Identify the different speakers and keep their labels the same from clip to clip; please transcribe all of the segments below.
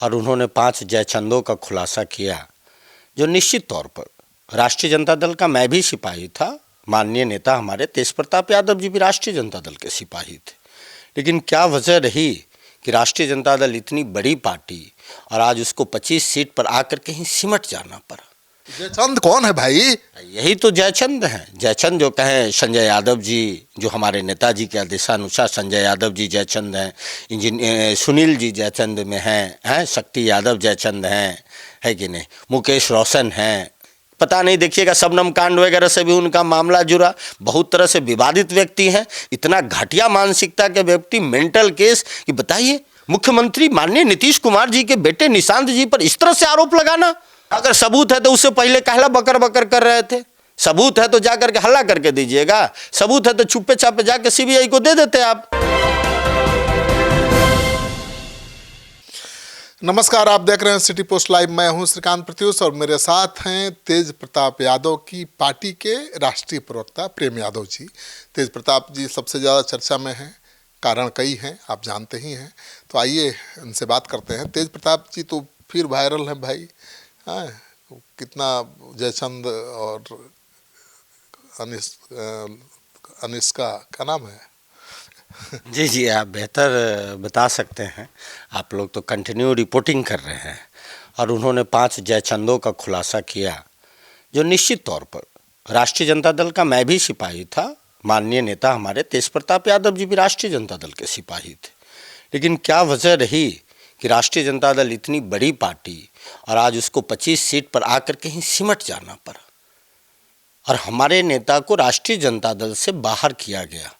Speaker 1: और उन्होंने 5 जयचंदों का खुलासा किया, जो निश्चित तौर पर राष्ट्रीय जनता दल का मैं भी सिपाही था, माननीय नेता हमारे तेज प्रताप यादव जी भी राष्ट्रीय जनता दल के सिपाही थे। लेकिन क्या वजह रही कि राष्ट्रीय जनता दल इतनी बड़ी पार्टी और आज उसको 25 सीट पर आकर कहीं सिमट जाना पड़ा।
Speaker 2: जयचंद कौन है भाई?
Speaker 1: यही तो जयचंद हैं। जयचंद जो कहें संजय यादव जी, जो हमारे नेताजी के आदेशानुसार संजय यादव जी जयचंद हैं, सुनील जी जयचंद में हैं, शक्ति यादव जयचंद हैं, है कि नहीं, मुकेश रोशन हैं, पता नहीं, देखिएगा शबनम कांड वगैरह से भी उनका मामला जुड़ा, बहुत तरह से विवादित व्यक्ति हैं, इतना घटिया मानसिकता के व्यक्ति, मेंटल केस कि बताइए मुख्यमंत्री माननीय नीतीश कुमार जी के बेटे निशांत जी पर इस तरह से आरोप लगाना। अगर सबूत है तो उससे पहले कहला बकर बकर कर रहे थे। सबूत है तो जाकर के हल्ला करके दीजिएगा, सबूत है तो चुप्पे चापे जाके सीबीआई को दे देते आप।
Speaker 2: नमस्कार, आप देख रहे हैं सिटी पोस्ट लाइव। मैं हूं श्रीकांत प्रत्युष और मेरे साथ हैं तेज प्रताप यादव की पार्टी के राष्ट्रीय प्रवक्ता प्रेम यादव जी। तेज प्रताप जी सबसे ज़्यादा चर्चा में हैं, कारण कई हैं, आप जानते ही हैं। तो आइए उनसे बात करते हैं। तेज प्रताप जी तो फिर वायरल हैं भाई, हाँ, कितना जयचंद और अनिष्का का नाम है?
Speaker 1: जी जी, आप बेहतर बता सकते हैं, आप लोग तो कंटिन्यू रिपोर्टिंग कर रहे हैं। और उन्होंने 5 जयचंदों का खुलासा किया, जो निश्चित तौर पर राष्ट्रीय जनता दल का मैं भी सिपाही था, माननीय नेता हमारे तेज प्रताप यादव जी भी राष्ट्रीय जनता दल के सिपाही थे। लेकिन क्या वजह रही कि राष्ट्रीय जनता दल इतनी बड़ी पार्टी और आज उसको 25 सीट पर आकर कहीं सिमट जाना पड़ा और हमारे नेता को राष्ट्रीय जनता दल से बाहर किया गया।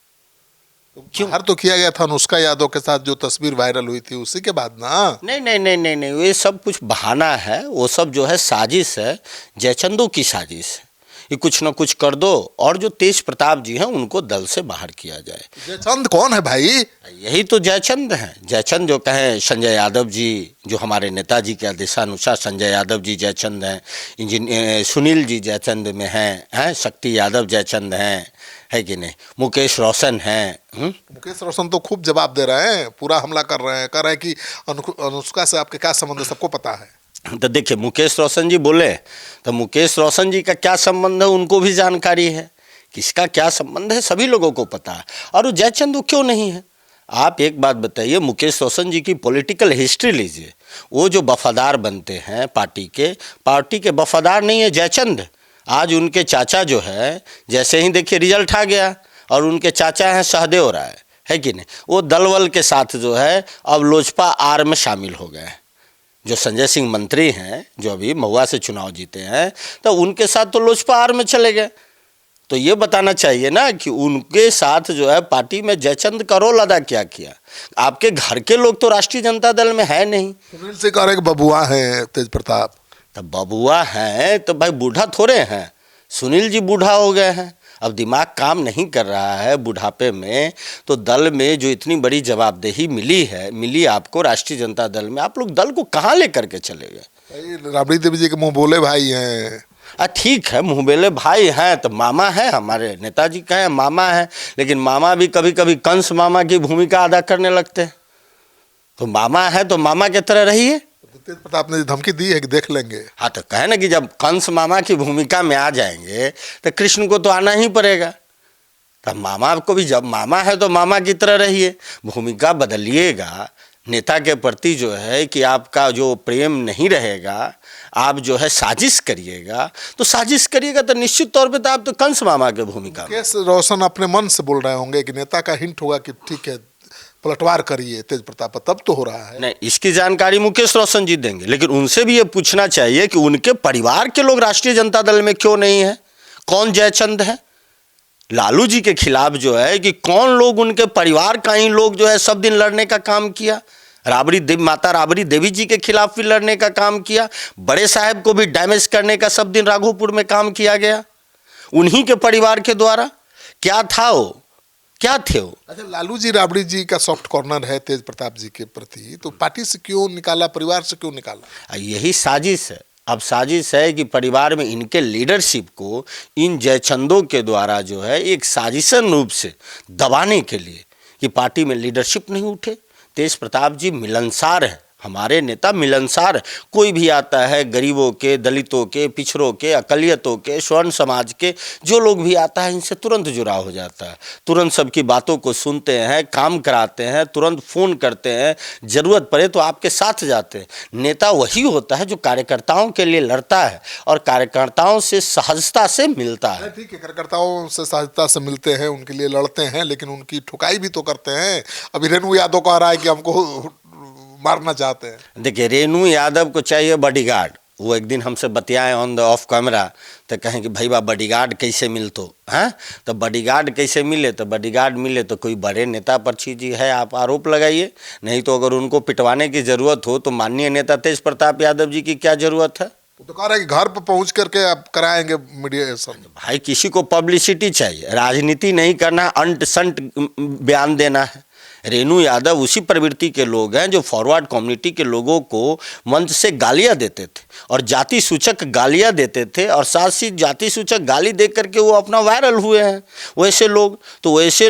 Speaker 2: क्यों बाहर तो किया गया था अनुष्का यादव के साथ, जो तस्वीर वायरल हुई थी उसी के बाद ना?
Speaker 1: नहीं नहीं नहीं नहीं नहीं, ये सब कुछ बहाना है, वो सब जो है साजिश है, जयचंदों की साजिश है। ये कुछ ना कुछ कर दो और जो तेज प्रताप जी हैं उनको दल से बाहर किया जाए।
Speaker 2: जयचंद कौन है भाई?
Speaker 1: यही तो जयचंद हैं। जयचंद जो कहें संजय यादव जी, जो हमारे नेताजी के आदेशानुसार संजय यादव जी जयचंद हैं, सुनील जी जयचंद में हैं, शक्ति यादव जयचंद हैं, है कि नहीं, मुकेश रोशन हैं।
Speaker 2: मुकेश रोशन तो खूब जवाब दे रहे हैं, पूरा हमला कर रहे हैं, कह रहे हैं कि अनुष्का से आपके क्या संबंध है, सबको पता है।
Speaker 1: तो देखिए, मुकेश रोशन जी बोले तो मुकेश रोशन जी का क्या संबंध है उनको भी जानकारी है, किसका क्या संबंध है सभी लोगों को पता है। और वो जयचंद क्यों नहीं है? आप एक बात बताइए, मुकेश रोशन जी की पॉलिटिकल हिस्ट्री लीजिए, वो जो वफादार बनते हैं पार्टी के वफादार नहीं है जयचंद। आज उनके चाचा जो है, जैसे ही देखिए रिजल्ट आ गया, और उनके चाचा हैं सहदेव राय, है कि नहीं, वो दलवल के साथ जो है अब लोजपा आर में शामिल हो गए। जो संजय सिंह मंत्री हैं, जो अभी महुआ से चुनाव जीते हैं, तो उनके साथ तो लोजपा आर में चले गए। तो ये बताना चाहिए ना कि उनके साथ जो है पार्टी में जयचंद का रोल अदा क्या किया। आपके घर के लोग तो राष्ट्रीय जनता दल में है नहीं।
Speaker 2: सुनील से कह रहे कि बबुआ हैं तेज प्रताप।
Speaker 1: तब बबुआ हैं तो भाई बूढ़ा थोड़े हैं, सुनील जी बूढ़ा हो गए हैं, अब दिमाग काम नहीं कर रहा है बुढ़ापे में। तो दल में जो इतनी बड़ी जवाबदेही मिली आपको राष्ट्रीय जनता दल में, आप लोग दल को कहाँ लेकर के चले गए?
Speaker 2: राबड़ी देवी जी के मुँह बोले भाई हैं।
Speaker 1: ठीक है, मुँहबेले भाई हैं तो मामा है, हमारे नेताजी का है मामा है, लेकिन मामा भी कभी कभी कंस मामा की भूमिका अदा करने लगते हैं। तो मामा है तो मामा की तरह रहिए।
Speaker 2: तेज प्रताप ने धमकी दी है कि देख लेंगे।
Speaker 1: हाँ, तो कहे ना कि जब कंस मामा की भूमिका में आ जाएंगे तो कृष्ण को तो आना ही पड़ेगा। तब मामा को भी, जब मामा है तो मामा की तरह रहिए, भूमिका बदलिएगा। नेता के प्रति जो है कि आपका जो प्रेम नहीं रहेगा, आप जो है साजिश करिएगा, तो निश्चित तौर पे तो आप तो कंस मामा की भूमिका।
Speaker 2: मुकेश रोशन अपने मन से बोल रहे होंगे कि नेता का हिंट होगा कि ठीक है पलटवार करिए तेज प्रताप, तब तो हो रहा है।
Speaker 1: नहीं, इसकी जानकारी मुकेश रोशन जी देंगे, लेकिन उनसे भी ये पूछना चाहिए कि उनके परिवार के लोग राष्ट्रीय जनता दल में क्यों नहीं है। कौन जयचंद है? लालू जी के खिलाफ जो है कि कौन लोग, उनके परिवार का ही लोग जो है सब दिन लड़ने का काम किया। माता राबड़ी देवी जी के खिलाफ भी लड़ने का काम किया, बड़े साहब को भी डैमेज करने का सब दिन राघोपुर में काम किया गया, उन्हीं के परिवार के द्वारा। क्या था वो, क्या थे वो?
Speaker 2: अच्छा, लालू जी राबड़ी जी का सॉफ्ट कॉर्नर है तेज प्रताप जी के प्रति, तो पार्टी से क्यों निकाला, परिवार से क्यों निकाला?
Speaker 1: यही साजिश है। अब साजिश है कि परिवार में इनके लीडरशिप को इन जयचंदों के द्वारा जो है एक साजिशन रूप से दबाने के लिए कि पार्टी में लीडरशिप नहीं उठे। तेज प्रताप जी मिलनसार है, हमारे नेता मिलनसार, कोई भी आता है, गरीबों के, दलितों के, पिछड़ों के, अकलियतों के, स्वर्ण समाज के, जो लोग भी आता है इनसे तुरंत जुड़ाव हो जाता है, तुरंत सबकी बातों को सुनते हैं, काम कराते हैं, तुरंत फ़ोन करते हैं, ज़रूरत पड़े तो आपके साथ जाते हैं। नेता वही होता है जो कार्यकर्ताओं के लिए लड़ता है और कार्यकर्ताओं से सहजता से मिलता है।
Speaker 2: ठीक है, कार्यकर्ताओं से सहजता से मिलते हैं, उनके लिए लड़ते हैं, लेकिन उनकी ठुकाई भी तो करते हैं। अभी रेणु यादव कह रहा है कि हमको मारना चाहते हैं।
Speaker 1: देखिए, रेणु यादव को चाहिए बॉडीगार्ड। वो एक दिन हमसे बतियाए ऑन द ऑफ कैमरा, तो कहें कि भाई बा बॉडीगार्ड कैसे मिलतो, हैं? तो बॉडीगार्ड कैसे मिले? तो बॉडीगार्ड मिले तो कोई बड़े नेता पर चीज है, आप आरोप लगाइए। नहीं तो अगर उनको पिटवाने की ज़रूरत हो तो माननीय नेता तेज प्रताप यादव जी की क्या ज़रूरत है?
Speaker 2: वो तो कह रहा है कि घर पर पहुंच करके आप कराएंगे मीडिएशन।
Speaker 1: भाई, किसी को पब्लिसिटी चाहिए, राजनीति नहीं करना, अंट संट बयान देना है। रेणु यादव उसी प्रवृत्ति के लोग हैं जो फॉरवर्ड कम्युनिटी के लोगों को मंच से गालियां देते थे और जाति सूचक गालियां देते थे, और साथ ही जाति सूचक गाली दे करके वो अपना वायरल हुए हैं। वैसे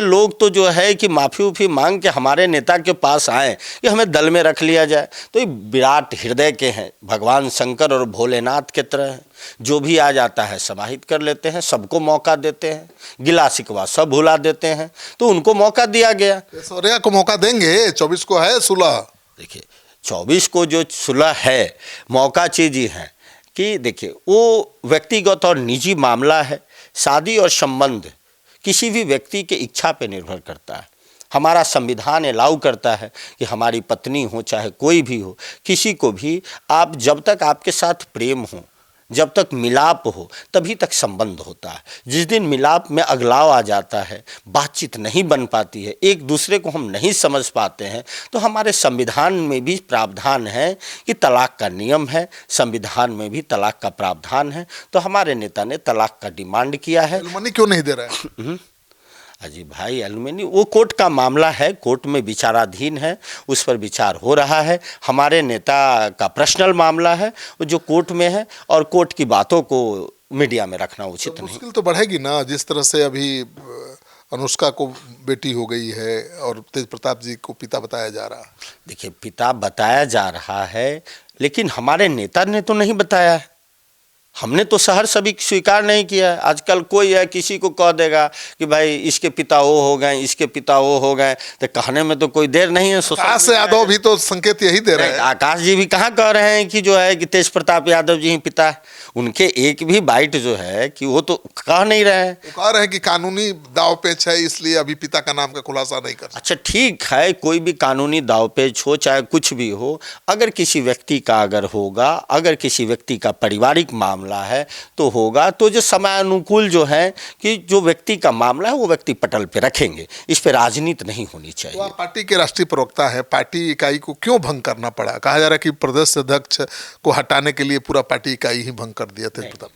Speaker 1: लोग तो जो है कि माफ़ी उफ़ी मांग के हमारे नेता के पास आए कि हमें दल में रख लिया जाए, तो ये विराट हृदय के हैं, भगवान शंकर और भोलेनाथ के तरह हैं। जो भी आ जाता है समाहित कर लेते हैं, सबको मौका देते हैं, गिला शिकवा सब भुला देते हैं, तो उनको मौका दिया गया।
Speaker 2: ऐश्वर्या को मौका देंगे, 24 को है सुलह।
Speaker 1: देखिए, 24 को जो सुलह है, मौका चीज ही है कि देखिए वो व्यक्तिगत और निजी मामला है। शादी और संबंध किसी भी व्यक्ति के इच्छा पे निर्भर करता है। हमारा संविधान अलाउ करता है कि हमारी पत्नी हो चाहे कोई भी हो, किसी को भी आप, जब तक आपके साथ प्रेम हो, जब तक मिलाप हो, तभी तक संबंध होता है। जिस दिन मिलाप में अगलाव आ जाता है, बातचीत नहीं बन पाती है, एक दूसरे को हम नहीं समझ पाते हैं, तो हमारे संविधान में भी प्रावधान है कि तलाक का नियम है, संविधान में भी तलाक का प्रावधान है। तो हमारे नेता ने तलाक का डिमांड किया है।
Speaker 2: एलिमनी क्यों नहीं दे रहा है?
Speaker 1: अजी भाई, एलुमिनी वो कोर्ट का मामला है, कोर्ट में विचाराधीन है, उस पर विचार हो रहा है। हमारे नेता का पर्सनल मामला है जो कोर्ट में है, और कोर्ट की बातों को मीडिया में रखना उचित
Speaker 2: तो
Speaker 1: नहीं।
Speaker 2: मुश्किल तो बढ़ेगी ना, जिस तरह से अभी अनुष्का को बेटी हो गई है और तेज प्रताप जी को पिता बताया जा रहा है।
Speaker 1: देखिए, पिता बताया जा रहा है, लेकिन हमारे नेता ने तो नहीं बताया है। हमने तो शहर सभी स्वीकार नहीं किया है। आजकल कोई है किसी को कह देगा कि भाई इसके पिता वो हो गए, इसके पिता वो हो गए, तो कहने में तो कोई देर नहीं है।
Speaker 2: आकाश यादव भी तो संकेत यही दे रहे हैं।
Speaker 1: आकाश जी भी कहाँ कह रहे हैं कि जो है कि तेज प्रताप यादव जी ही पिता है। उनके एक भी बाइट जो है कि वो तो कह नहीं रहे हैं।
Speaker 2: वो कह रहे हैं कि कानूनी दावपेच है, इसलिए अभी पिता का नाम का खुलासा नहीं कर सकते।
Speaker 1: अच्छा, ठीक है, कोई भी कानूनी दावपेच हो चाहे कुछ भी हो, अगर किसी व्यक्ति का अगर होगा, अगर किसी व्यक्ति का पारिवारिक मामला है तो होगा, तो जो समय अनुकूल जो है कि जो व्यक्ति का मामला है वो व्यक्ति पटल पे रखेंगे, इस पे राजनीति नहीं होनी चाहिए।
Speaker 2: तो आप पार्टी के राष्ट्रीय प्रवक्ता है, पार्टी इकाई को क्यों भंग करना पड़ा? कहा जा रहा है कि प्रदेश अध्यक्ष को हटाने के लिए पूरा पार्टी इकाई ही भंग कर दिया था।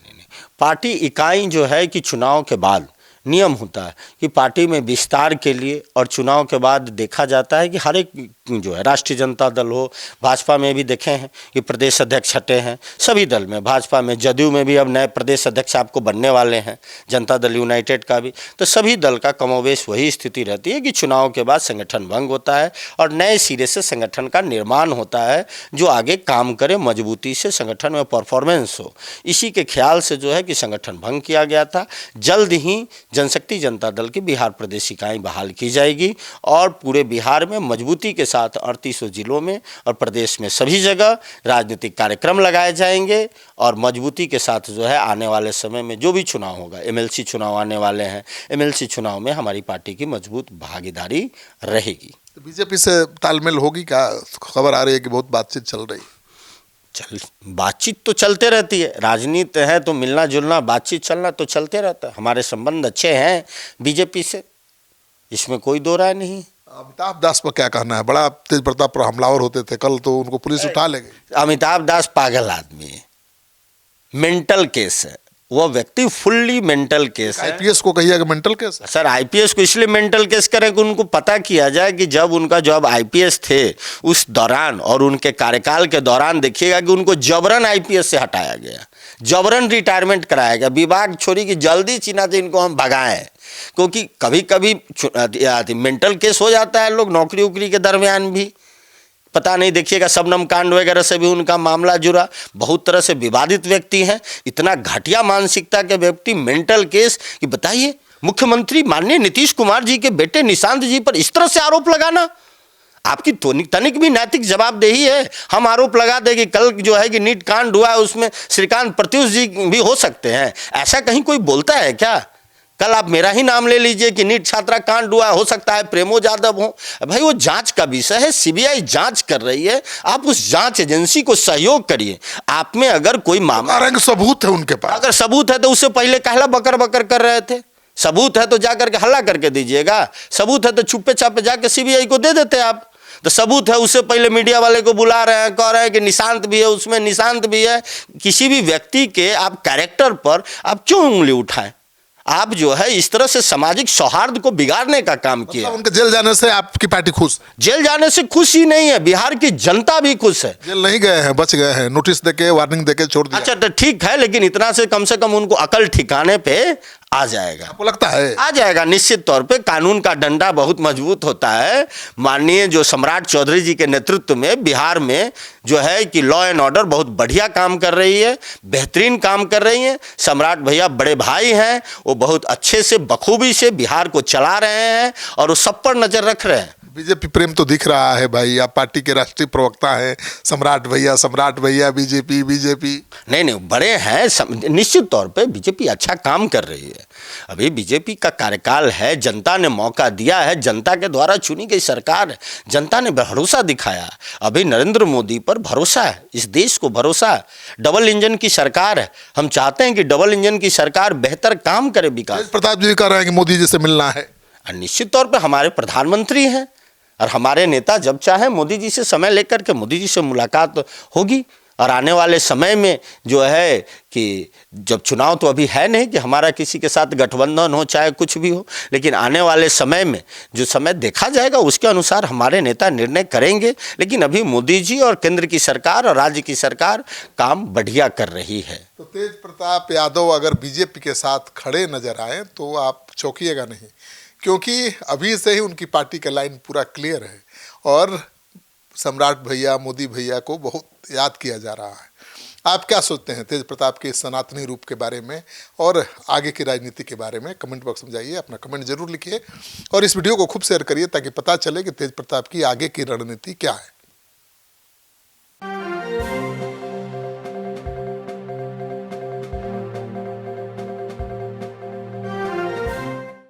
Speaker 1: पार्टी इकाई जो है कि चुनाव के बाद नियम होता है कि पार्टी में विस्तार के लिए, और चुनाव के बाद देखा जाता है कि हर एक जो है, राष्ट्रीय जनता दल हो, भाजपा में भी देखे हैं कि प्रदेश अध्यक्ष हटे हैं, सभी दल में, भाजपा में, जदयू में भी अब नए प्रदेश अध्यक्ष आपको बनने वाले हैं, जनता दल यूनाइटेड का भी। तो सभी दल का कमोवेश वही स्थिति रहती है कि चुनाव के बाद संगठन भंग होता है और नए सिरे से संगठन का निर्माण होता है, जो आगे काम करे, मजबूती से संगठन में परफॉर्मेंस हो। इसी के ख्याल से जो है कि संगठन भंग किया गया था। जल्द ही जनशक्ति जनता दल की बिहार प्रदेश इकाई बहाल की जाएगी और पूरे बिहार में मजबूती के साथ 38 जिलों में और प्रदेश में सभी जगह राजनीतिक कार्यक्रम लगाए जाएंगे, और मजबूती के साथ जो है आने वाले समय में जो भी चुनाव होगा, एमएलसी चुनाव आने वाले हैं, एमएलसी चुनाव में हमारी पार्टी की मजबूत भागीदारी रहेगी।
Speaker 2: तो बीजेपी से तालमेल होगी क्या? खबर आ रही है कि बहुत बातचीत चल रही।
Speaker 1: बातचीत तो चलते रहती है, राजनीति है तो मिलना जुलना, बातचीत चलना तो चलते रहता है। हमारे संबंध अच्छे हैं बीजेपी से, इसमें कोई दो राय नहीं।
Speaker 2: अमिताभ दास पर क्या कहना है? बड़ा तेज प्रताप पर हमलावर होते थे, कल तो उनको पुलिस उठा ले गई।
Speaker 1: अमिताभ दास पागल आदमी है, मेंटल केस है, वह व्यक्ति फुल्ली मेंटल केस है।
Speaker 2: आईपीएस को कहिए कि मेंटल केस है।
Speaker 1: सर, आईपीएस को इसलिए मेंटल केस करें कि उनको पता किया जाए कि जब आईपीएस थे उस दौरान और उनके कार्यकाल के दौरान देखिएगा कि उनको जबरन आईपीएस से हटाया गया, जबरन रिटायरमेंट कराया गया, विभाग छोड़ी कि जल्दी चीना से इनको हम भगाएं, क्योंकि कभी कभी मेंटल केस हो जाता है लोग नौकरी उकरी के दरमियान भी। पता नहीं, देखिएगा शबनम कांड वगैरह से भी उनका मामला जुड़ा, बहुत तरह से विवादित व्यक्ति हैं, इतना घटिया मानसिकता के व्यक्ति, मेंटल केस कि बताइए मुख्यमंत्री माननीय नीतीश कुमार जी के बेटे निशांत जी पर इस तरह से आरोप लगाना, आपकी तनिक भी नैतिक जवाबदेही है? हम आरोप लगा दें कि कल जो है कि नीट कांड हुआ है उसमें श्रीकांत प्रत्युष जी भी हो सकते हैं, ऐसा कहीं कोई बोलता है क्या? कल आप मेरा ही नाम ले लीजिए कि नीट छात्रा कांड हुआ, हो सकता है प्रेमो यादव हो। भाई वो जांच का विषय है, सीबीआई जांच कर रही है, आप उस जांच एजेंसी को सहयोग करिए। आप में अगर कोई मामला,
Speaker 2: सबूत है उनके पास,
Speaker 1: अगर सबूत है तो उससे पहले कहला बकर बकर कर रहे थे? सबूत है तो जाकर के हल्ला करके दीजिएगा, सबूत है तो छुपे छापे जाके सीबीआई को दे देते आप। तो सबूत है, उससे पहले मीडिया वाले को बुला रहे हैं, कह रहे हैं कि निशांत भी है उसमें, निशांत भी है। किसी भी व्यक्ति के आप कैरेक्टर पर आप क्यों उंगली उठाएं? आप जो है इस तरह से सामाजिक सौहार्द को बिगाड़ने का काम किया।
Speaker 2: उनके जेल जाने से आपकी पार्टी खुश?
Speaker 1: जेल जाने से खुश ही नहीं है, बिहार की जनता भी खुश है।
Speaker 2: जेल नहीं गए हैं, बच गए हैं, नोटिस देके वार्निंग देके छोड़ दिया।
Speaker 1: अच्छा तो ठीक है, लेकिन इतना से कम उनको अकल ठिकाने पे आ जाएगा।
Speaker 2: आपको लगता है?
Speaker 1: आ जाएगा निश्चित तौर पे। कानून का डंडा बहुत मजबूत होता है। माननीय जो सम्राट चौधरी जी के नेतृत्व में बिहार में जो है कि लॉ एंड ऑर्डर बहुत बढ़िया काम कर रही है, बेहतरीन काम कर रही है। सम्राट भैया बड़े भाई हैं, वो बहुत अच्छे से बखूबी से बिहार को चला रहे हैं और वो सब पर नजर रख रहे हैं।
Speaker 2: बीजेपी प्रेम तो दिख रहा है भाई, आप पार्टी के राष्ट्रीय प्रवक्ता हैं, सम्राट भैया बीजेपी।
Speaker 1: नहीं बड़े हैं, निश्चित तौर पे बीजेपी अच्छा काम कर रही है। अभी बीजेपी का कार्यकाल है, जनता ने मौका दिया है, जनता के द्वारा चुनी गई सरकार है, जनता ने भरोसा दिखाया। अभी नरेंद्र मोदी पर भरोसा है, इस देश को भरोसा है। डबल इंजन की सरकार है, हम चाहते हैं कि डबल इंजन की सरकार बेहतर काम करे विकास।
Speaker 2: तेज प्रताप जी कह रहे हैं कि मोदी जी से मिलना है।
Speaker 1: निश्चित तौर पे हमारे प्रधानमंत्री हैं और हमारे नेता जब चाहे मोदी जी से समय लेकर के मोदी जी से मुलाकात होगी। और आने वाले समय में जो है कि जब चुनाव तो अभी है नहीं कि हमारा किसी के साथ गठबंधन हो चाहे कुछ भी हो, लेकिन आने वाले समय में जो समय देखा जाएगा उसके अनुसार हमारे नेता निर्णय करेंगे। लेकिन अभी मोदी जी और केंद्र की सरकार और राज्य की सरकार काम बढ़िया कर रही है।
Speaker 2: तो तेज प्रताप यादव अगर बीजेपी के साथ खड़े नजर आए तो आप चौंकिएगा नहीं, क्योंकि अभी से ही उनकी पार्टी का लाइन पूरा क्लियर है और सम्राट भैया, मोदी भैया को बहुत याद किया जा रहा है। आप क्या सोचते हैं तेज प्रताप के सनातनी रूप के बारे में और आगे की राजनीति के बारे में? कमेंट बॉक्स में जाइए, अपना कमेंट जरूर लिखिए और इस वीडियो को खूब शेयर करिए ताकि पता चले कि तेज प्रताप की आगे की रणनीति क्या है।